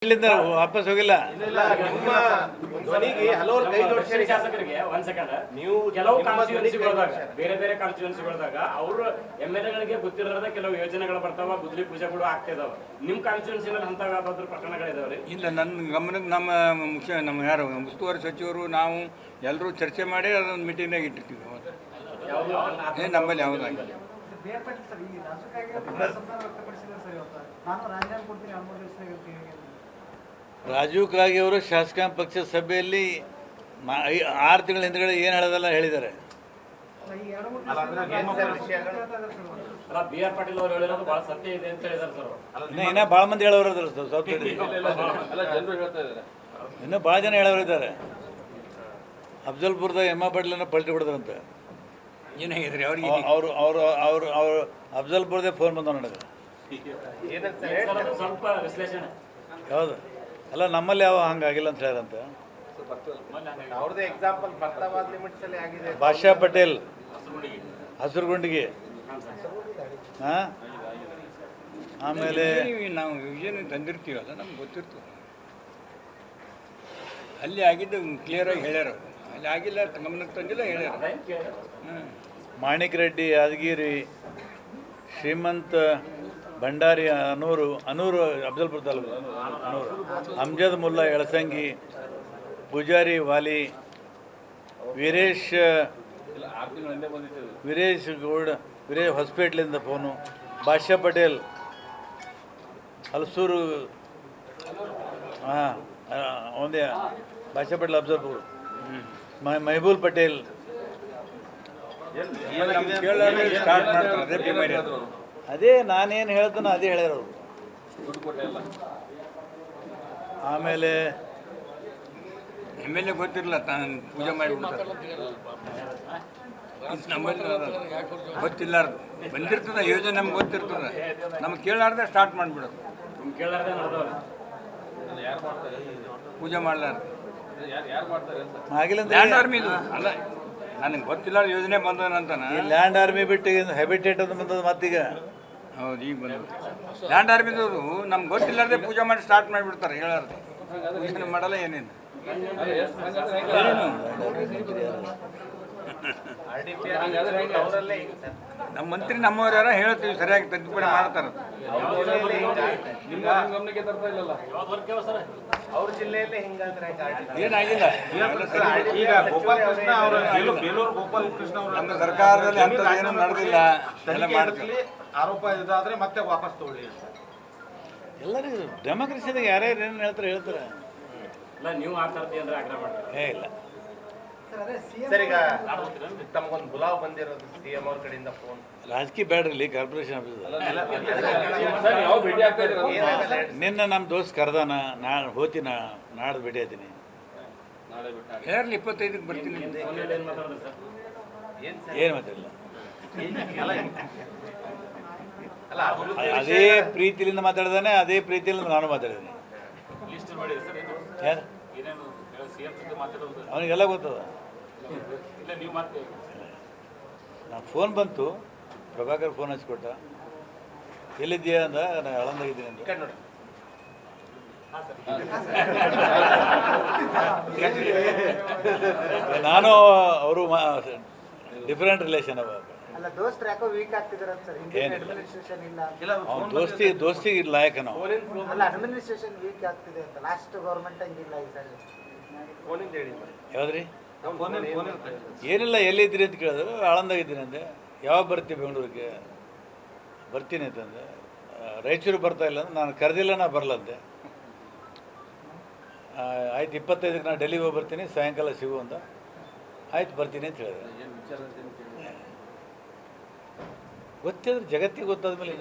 ಇಲ್ಲಿಂದ ವಾಪಸ್ ಹೋಗಿಲ್ಲ. ನಿಮ್ಮ ಧ್ವನಿಗೆ ಹಲವರು ಕೈ ಜೋಡಿಸಿ ಶಾಸಕರಿಗೆ ಒಂದ್ ಸೆಕೆಂಡ್ ನೀವು ಕೆಲವು ಕಾನ್ಸ್ಟಿಟ್ಯೂನ್ಸಿಗಳದಾಗ ಬೇರೆ ಬೇರೆ ಕಾನ್ಸ್ಟಿಟ್ಯೂನ್ಸಿಗಳದಾಗ ಅವರು MLA ಗಳಿಗೆ ಗೊತ್ತಿರದ ಕೆಲವು ಯೋಜನೆಗಳು ಬರ್ತಾವ, ಗುದ್ಲಿ ಪೂಜೆಗಳು ಆಗ್ತಿದಾವ. ನಿಮ್ ಕಾನ್ಸ್ಟಿಟ್ಯೂನ್ಸಿನಲ್ಲಿ ಅಂತ ಯಾವ್ದಾದ್ರು ಪ್ರಕರಣಗಳಿದಾವ್ರಿ? ಇಲ್ಲ, ನನ್ನ ಗಮನಕ್ಕೆ ನಮ್ಮ ಯಾರು ಉಸ್ತುವಾರಿ ಸಚಿವರು ನಾವು ಎಲ್ಲರೂ ಚರ್ಚೆ ಮಾಡಿ ಅದೊಂದು ಮೀಟಿಂಗ್ನಾಗ ಇಟ್ಟಿರ್ತೀವಿ. ನಮ್ಮಲ್ಲಿ ಯಾವುದಾಗಿಲ್ಲ. ರಾಜೀವ್ ಕಾಗೆ ಅವರು ಶಾಸಕಾಂಗ ಪಕ್ಷದ ಸಭೆಯಲ್ಲಿ 6 ತಿಂಗಳ ಹಿಂದ್ಗಡೆ ಏನು ಹೇಳೋದಲ್ಲ ಹೇಳಿದ್ದಾರೆ. BR ಪಾಟೀಲ್ ಅವರು ಹೇಳಿರೋದು ಬಹಳ ಸತ್ಯ ಇದೆ ಅಂತ ಹೇಳಿದಾರೆ ಸರ್. ಇನ್ನೂ ಭಾಳ ಮಂದಿ ಹೇಳೋರು ಇನ್ನೂ ಭಾಳ ಜನ ಹೇಳೋರಿದ್ದಾರೆ. ಅಫ್ಜಲ್ಪುರದ ಎಮ್ಮ ಪಾಟೀಲನ್ನ ಪಲ್ಟಿ ಬಿಡೋದಂತೆ. ಏನಾಗಿದ್ರಿ ಅವ್ರಿಗೆ? ಅವರು ಅಫ್ಜಲ್ಪುರದೇ ಫೋನ್ ಬಂದವ ನನಗೆ. ಸ್ವಲ್ಪ ವಿಶ್ಲೇಷಣೆ ಯಾವುದು ಅಲ್ಲ, ನಮ್ಮಲ್ಲಿ ಯಾವ ಹಂಗಾಗಿಲ್ಲ ಅಂತ ಹೇಳ್ಯಾರಂತ. ಅವ್ರದೇ ಎಕ್ಸಾಂಪಲ್ ಬರ್ತಾವಾದ ಲಿಮಿಟ್ಸ್ ಅಲ್ಲಿ ಆಗಿದೆ. ಭಾಷಾ ಪಟೇಲ್ ಹಸುರುಗುಂಡಿಗೆ, ಹಾಂ, ಆಮೇಲೆ ನಾವು ವಿಷಯ ತಂದಿರ್ತೀವಲ್ಲ, ನಮ್ಗೆ ಗೊತ್ತಿರ್ತದೆ. ಅಲ್ಲಿ ಆಗಿದ್ದು ಕ್ಲಿಯರಾಗಿ ಹೇಳ್ಯಾರ. ಅಲ್ಲಿ ಆಗಿಲ್ಲ, ಗಮನಕ್ಕೆ ತಂದಿಲ್ಲ, ಹೇಳ್ಯಾರ. ಮಾಣಿಕ್ ರೆಡ್ಡಿ ಯಾದಗಿರಿ, ಶ್ರೀಮಂತ್ ಭಂಡಾರಿ ಅನೂರು ಅಫ್ಜಲ್ಪುರ ತಾಲೂಕು ಅನೂರು, ಅಮ್ಜದ್ ಮುಲ್ಲಾ ಎಳಸಂಗಿ, ಪೂಜಾರಿ ವಾಲಿ, ವೀರೇಶ್ ಗೌಡ್, ವೀರೇಶ್ ಹೊಸಪೇಟ್ಲಿಂದ ಫೋನು, ಭಾಷ್ಯ ಪಟೇಲ್ ಹಲಸೂರು, ಹಾಂ ಒಂದೇ ಭಾಷ್ಯ ಪಟೇಲ್ ಅಫ್ಜಲ್ಪುರ, ಮೆಹಬೂಲ್ ಪಟೇಲ್. ಸ್ಟಾರ್ಟ್ ಮಾಡ್ತಾರೆ ಅದೇ ನಾನೇನು ಹೇಳ್ತಾನೋ ಅದೇ ಹೇಳ್ಯಾರ ಅವರು. ಆಮೇಲೆ MLA ಗೊತ್ತಿರಲ್ಲ, ತಾನು ಪೂಜೆ ಮಾಡಿ ನಮ್ಮಲ್ಲಿ ಗೊತ್ತಿಲ್ಲಾರ್ದು ಬಂದಿರ್ತದೆ ಯೋಜನೆ, ನಮ್ಗೆ ಗೊತ್ತಿರ್ತದೆ. ನಮ್ಗೆ ಕೇಳಾರ್ದೆ ಸ್ಟಾರ್ಟ್ ಮಾಡಿಬಿಡೋದು. ನಿಮ್ಗೆ ಕೇಳಾರ್ದೆ ನಡೆದವ್ರಿ ಪೂಜೆ ಮಾಡಲಾರ್ದು ಆಗಿಲ್ಲ. ಲ್ಯಾಂಡ್ ಆರ್ಮಿ ಇದು ಅಲ್ಲ, ನನಗೆ ಗೊತ್ತಿಲ್ಲ ಯೋಜನೆ ಬಂದನಂತಾನೆ. ಲ್ಯಾಂಡ್ ಆರ್ಮಿ ಬಿಟ್ಟು ಹ್ಯಾಬಿಟೇಟ್ ಅಂತ ಬಂದದ್ದು ಮತ್ತೀಗ. ಹೌದು, ಈಗ ಬಂದ ಲ್ಯಾಂಡ್ ಆರ್ಮಿದವರು ನಮ್ಗೆ ಗೊತ್ತಿಲ್ಲಾರ್ದೆ ಪೂಜೆ ಮಾಡಿ ಸ್ಟಾರ್ಟ್ ಮಾಡಿಬಿಡ್ತಾರೆ. ಹೇಳಾರ್ದೆ ಪೂಜೆ ಮಾಡಲ್ಲ, ಏನೇನು ನಮ್ಮ ಮಂತ್ರಿ ನಮ್ಮವ್ರು ಯಾರ ಹೇಳ್ತೀವಿ, ಸರಿಯಾಗಿ ತಿದ್ದುಪಡಿ ಮಾಡ್ತಾರೆ. ಅವ್ರ ಜಿಲ್ಲೆಯಲ್ಲೇ ಹಿಂಗಾದ್ರೆ ಏನಾಗಿಲ್ಲ. ಈಗ ಗೋಪಾಲ್ ಕೃಷ್ಣ ಅವರ ಬೇಲೂರು ಗೋಪಾಲ್ ಕೃಷ್ಣ ಅವರು ನಮ್ಮ ಸರ್ಕಾರದಲ್ಲಿ ಅಂಥದ್ದು ಏನೂ ನಡೆದಿಲ್ಲ. ಎಲ್ಲ ಮಾಡ್ತೀವಿ. ಆರೋಪ ಇದಾದ್ರೆ ಮತ್ತೆ ವಾಪಸ್ ತಗೊಳ್ಳಿ. ಎಲ್ಲರಿಗೂ ಡೆಮೋಕ್ರಸಿದಾಗ ಯಾರ್ಯಾರು ಏನು ಹೇಳ್ತಾರೆ. ಇಲ್ಲ, ನೀವು ಆ ಥರದ್ದು ಏನಾರ ಆಗ್ರಹ ಮಾಡ್ತೀರಾ? ಇಲ್ಲ ಸರ್, ಈಗ ತಮಗೊಂದು ಬುಲಾವ್ ಬಂದಿರೋದು CM ಅವ್ರ ಕಡೆಯಿಂದ ಫೋನ್. ರಾಜಕೀಯ ಬೇಡ್ರಿ, ಕಾರ್ಪೊರೇಷನ್ ಆಫೀಸ್. ಏನಾಗಲ್ಲ ನಿನ್ನ ನಮ್ಮ ದೋಸ್ತ್ ಕರ್ದಾನ, ನಾನು ಹೋಗ್ತೀನಿ, ನಾಡ್ದು ಭೇಟಿ ಆತೀನಿ. ಹೇರ್ಲಿ 25ಕ್ಕೆ ಬರ್ತೀನಿ. ಏನ್ ಮಾತಾಡಿದ್ರಿ ಸರ್? ಏನು ಮಾತಾಡಿಲ್ಲ. ಅಲ್ಲ, ಅದೇ ಪ್ರೀತಿಲಿಂದ ಮಾತಾಡಿದಾನೆ, ಅದೇ ಪ್ರೀತಿಲಿಂದ ನಾನು ಮಾತಾಡಿದ್ದೀನಿ. ಯಾರು ಅವನಿಗೆಲ್ಲ ಗೊತ್ತದ. ನಾನು ಫೋನ್ ಬಂತು, ಪ್ರಭಾಕರ್ ಫೋನ್ ಹಚ್ಕೊಟ್ಟ, ಎಲ್ಲಿದ್ದೀಯಾ ಅಂದ, ನಾನು ಆಳಂದಾಗಿದ್ದೀನಿ ಅಂತ. ನೋಡಿ ನಾನು ಅವರು ಡಿಫರೆಂಟ್ ರಿಲೇಷನ್ ಅವ. ದೋಸ್ತಿಗೆ ಲಾಯಕ ನಾವು. ಯಾವ್ದ್ರಿ? ಏನಿಲ್ಲ, ಎಲ್ಲಿದ್ದೀರಿ ಅಂತ ಕೇಳಿದ್ರು. ಆಳಂದಾಗಿದ್ದೀನಿ ಅಂದೆ. ಯಾವಾಗ ಬರ್ತೀವಿ ಬೆಂಗಳೂರಿಗೆ? ಬರ್ತೀನಿ ಅಂತಂದೆ. ರಾಯಚೂರಿಗೆ ಬರ್ತಾ ಇಲ್ಲ ಅಂದ್ರೆ ನಾನು ಕರೆದಿಲ್ಲ, ನಾ ಬರಲಂತೆ. ಆಯ್ತು, 25ಕ್ಕೆ ನಾನು ಡೆಲ್ಲಿಗೆ ಹೋಗಿ ಬರ್ತೀನಿ, ಸಾಯಂಕಾಲ ಸಿಗು ಅಂತ. ಆಯ್ತು, ಬರ್ತೀನಿ ಅಂತ ಹೇಳಿದೆ. ಗೊತ್ತಿದ್ರೆ ಜಗತ್ತಿಗೆ ಗೊತ್ತಾದ್ಮೇಲೆ